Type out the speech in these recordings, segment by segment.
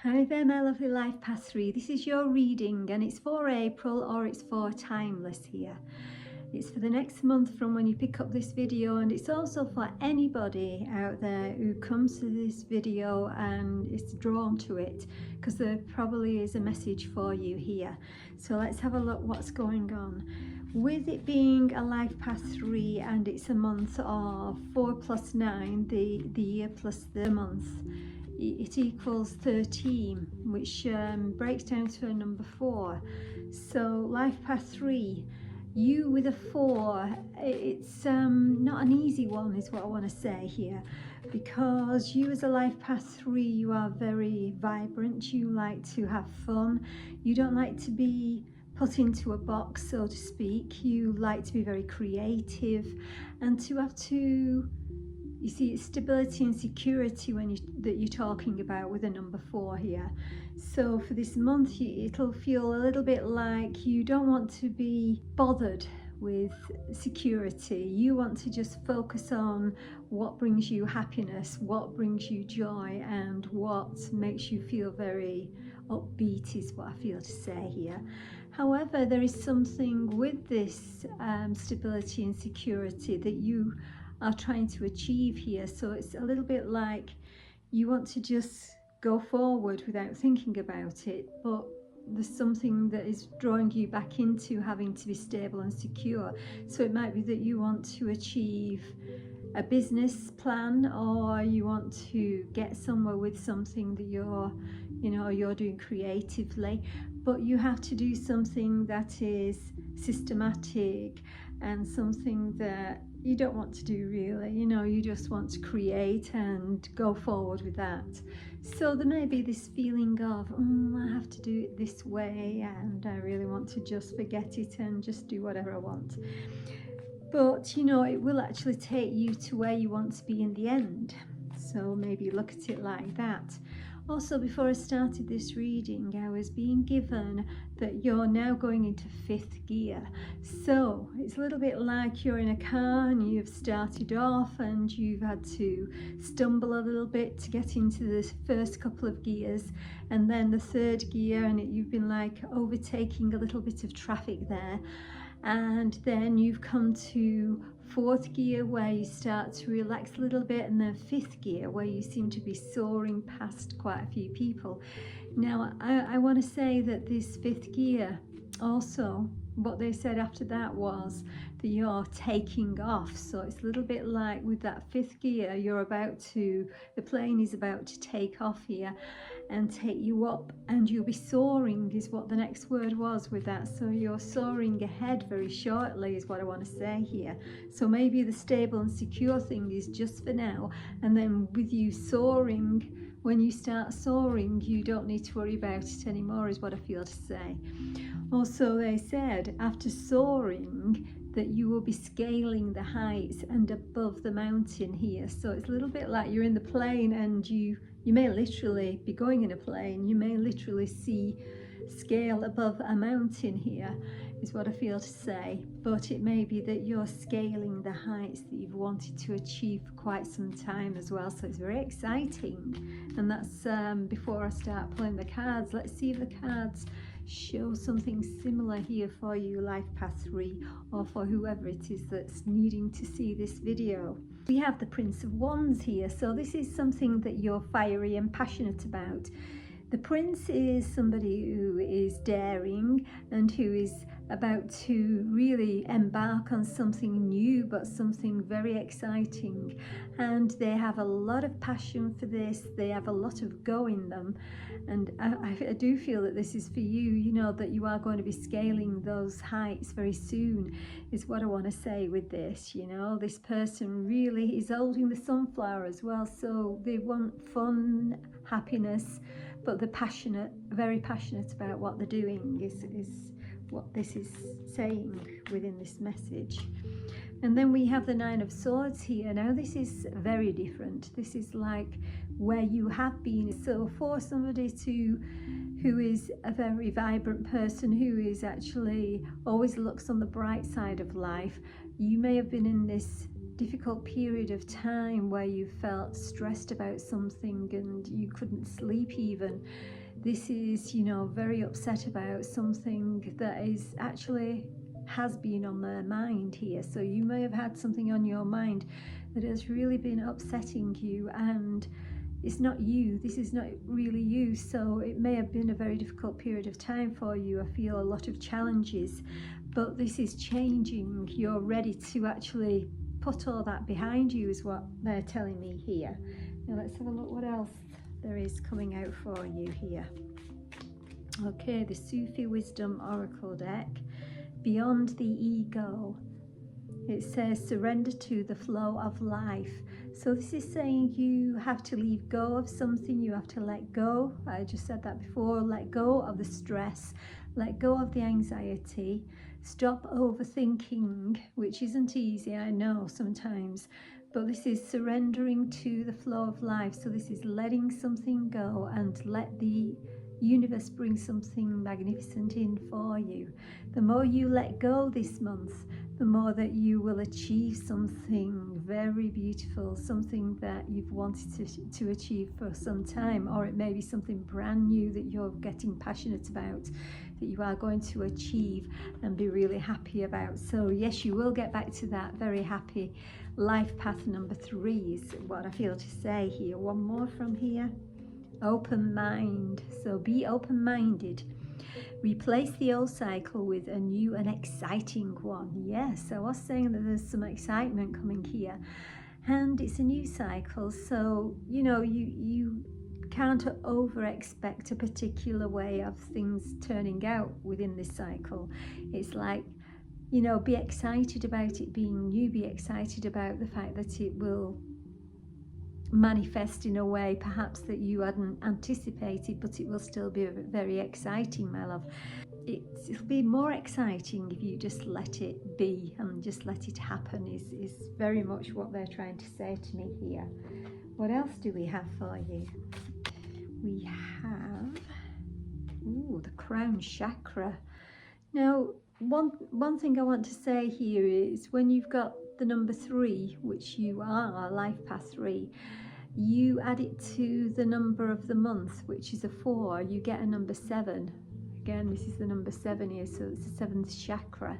Hi there, my lovely Life Path 3. This is your reading and it's for April, or it's for timeless here. It's for the next month from when you pick up this video, and it's also for anybody out there who comes to this video and is drawn to it, because there probably is a message for you here. So let's have a look what's going on. With it being a Life Path 3 and it's a month of 4 plus 9, the year plus the month, it equals 13, which breaks down to a number 4. So Life Path 3, you with a 4, it's not an easy one is what I want to say here, because you as a Life Path 3, you are very vibrant, you like to have fun, you don't like to be put into a box, so to speak. You like to be very creative and to have to, you see, it's stability and security that you're talking about with a number 4 here. So for this month, it'll feel a little bit like you don't want to be bothered with security. You want to just focus on what brings you happiness, what brings you joy, and what makes you feel very upbeat is what I feel to say here. However, there is something with this stability and security that you are trying to achieve here. So it's a little bit like you want to just go forward without thinking about it, but there's something that is drawing you back into having to be stable and secure. So it might be that you want to achieve a business plan, or you want to get somewhere with something that you're doing creatively, but you have to do something that is systematic and something that you don't want to do really. You just want to create and go forward with that. So there may be this feeling of, I have to do it this way, and I really want to just forget it and just do whatever I want. But it will actually take you to where you want to be in the end. So maybe look at it like that. Also, before I started this reading, I was being given that you're now going into 5th gear. So it's a little bit like you're in a car and you've started off and you've had to stumble a little bit to get into the first couple of gears, and then the 3rd gear, and you've been like overtaking a little bit of traffic there. And then you've come to 4th gear where you start to relax a little bit, and then 5th gear where you seem to be soaring past quite a few people. Now I want to say that this 5th gear also, what they said after that was that you're taking off. So it's a little bit like with that 5th gear, the plane is about to take off here and take you up, and you'll be soaring is what the next word was with that. So you're soaring ahead very shortly is what I want to say here. So maybe the stable and secure thing is just for now, and then with you soaring, when you start soaring, you don't need to worry about it anymore is what I feel to say. Also, they said after soaring that you will be scaling the heights and above the mountain here. So it's a little bit like you're in the plane, and you may literally be going in a plane. You may literally see scale above a mountain here is what I feel to say. But it may be that you're scaling the heights that you've wanted to achieve for quite some time as well. So it's very exciting. And that's before I start pulling the cards. Let's see if the cards show something similar here for you, Life Path 3, or for whoever it is that's needing to see this video. We have the Prince of Wands here, so this is something that you're fiery and passionate about. The Prince is somebody who is daring and who is about to really embark on something new, but something very exciting, and they have a lot of passion for this. They have a lot of go in them, and I do feel that this is for you, that you are going to be scaling those heights very soon is what I want to say with this. This person really is holding the sunflower as well, so they want fun, happiness, but they're passionate, very passionate about what they're doing is what this is saying within this message. And then we have the 9 of Swords here. Now this is very different. This is like where you have been. So for somebody who is a very vibrant person, who is actually always looks on the bright side of life, you may have been in this difficult period of time where you felt stressed about something and you couldn't sleep even. This is, you know, very upset about something that is actually has been on their mind here. So you may have had something on your mind that has really been upsetting you, and it's not you. This is not really you. So it may have been a very difficult period of time for you. I feel a lot of challenges, but this is changing. You're ready to actually put all that behind you, is what they're telling me here. Now let's have a look what else there is coming out for you here. Okay, the Sufi Wisdom Oracle deck, Beyond the Ego. It says surrender to the flow of life. So this is saying you have to leave go of something, you have to let go. I just said that before. Let go of the stress, let go of the anxiety, stop overthinking, which isn't easy, I know sometimes, but this is surrendering to the flow of life. So this is letting something go and let the universe bring something magnificent in for you. The more you let go this month, the more that you will achieve something very beautiful, something that you've wanted to achieve for some time, or it may be something brand new that you're getting passionate about, that you are going to achieve and be really happy about. So yes, you will get back to that very happy life path number 3 is what I feel to say here. One more from here. Open mind. So be open-minded. Replace the old cycle with a new and exciting one. Yes, I was saying that there's some excitement coming here, and it's a new cycle. So you know, you can't over expect a particular way of things turning out within this cycle. It's like, you know, be excited about it being new, be excited about the fact that it will manifest in a way perhaps that you hadn't anticipated, but it will still be very exciting, my love. It'll be more exciting if you just let it be and just let it happen, is very much what they're trying to say to me here. What else do we have for you? We have the crown chakra. Now, one thing I want to say here is when you've got the number 3, which you are, life path 3, you add it to the number of the month, which is a 4, you get a number 7. Again, this is the number 7 here, so it's the 7th chakra.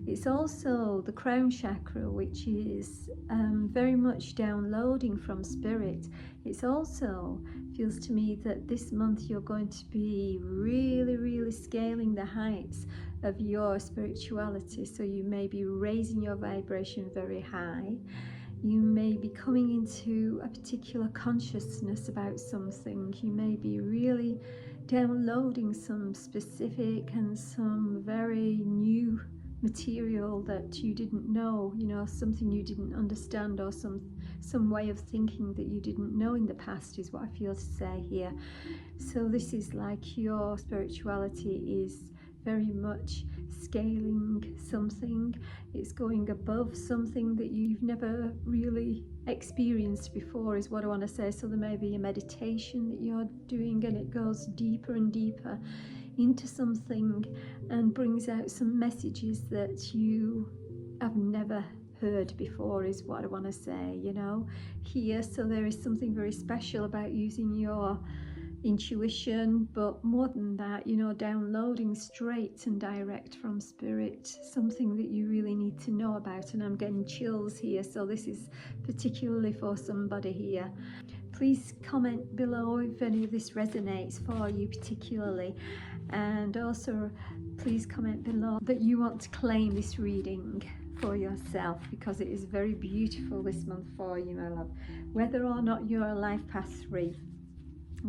It's also the crown chakra, which is very much downloading from spirit. It's also feels to me that this month you're going to be really scaling the heights of your spirituality. So you may be raising your vibration very high. You may be coming into a particular consciousness about something. You may be really downloading some specific and some very new material that you didn't know, you know, something you didn't understand, or some way of thinking that you didn't know in the past, is what I feel to say here. So this is like your spirituality is very much scaling something. It's going above something that you've never really experienced before, is what I want to say. So there may be a meditation that you're doing and it goes deeper and deeper into something and brings out some messages that you have never heard before, is what I want to say, you know, here. So there is something very special about using your intuition, but more than that, you know, downloading straight and direct from spirit, something that you really need to know about. And I'm getting chills here, so this is particularly for somebody here. Please comment below if any of this resonates for you particularly, and also please comment below that you want to claim this reading for yourself, because it is very beautiful this month for you, my love, whether or not you're a life path 3.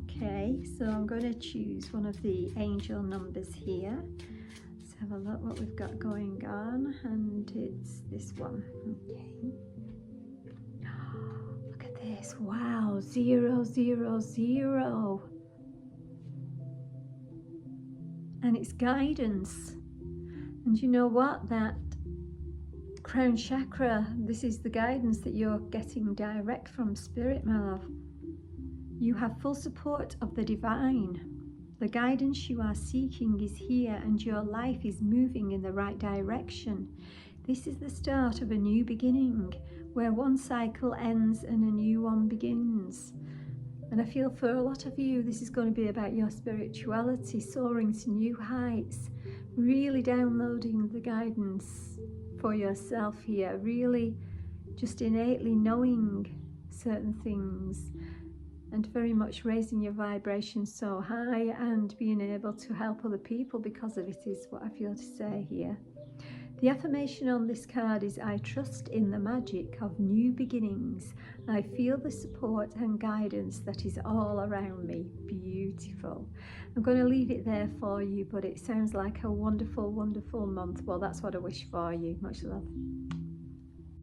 Okay, so I'm going to choose one of the angel numbers here. Let's have a look what we've got going on, and it's this one. Okay. Look at this. Wow, 0, 0, 0. And it's guidance. And you know what? That crown chakra, this is the guidance that you're getting direct from spirit, my love. You have full support of the divine. The guidance you are seeking is here, and your life is moving in the right direction. This is the start of a new beginning where one cycle ends and a new one begins. And I feel for a lot of you, this is going to be about your spirituality, soaring to new heights, really downloading the guidance for yourself here, really just innately knowing certain things, and very much raising your vibration so high and being able to help other people because of it is what I feel to say here. The affirmation on this card is, I trust in the magic of new beginnings. I feel the support and guidance that is all around me. Beautiful. I'm going to leave it there for you, but it sounds like a wonderful, wonderful month. Well, that's what I wish for you. Much love.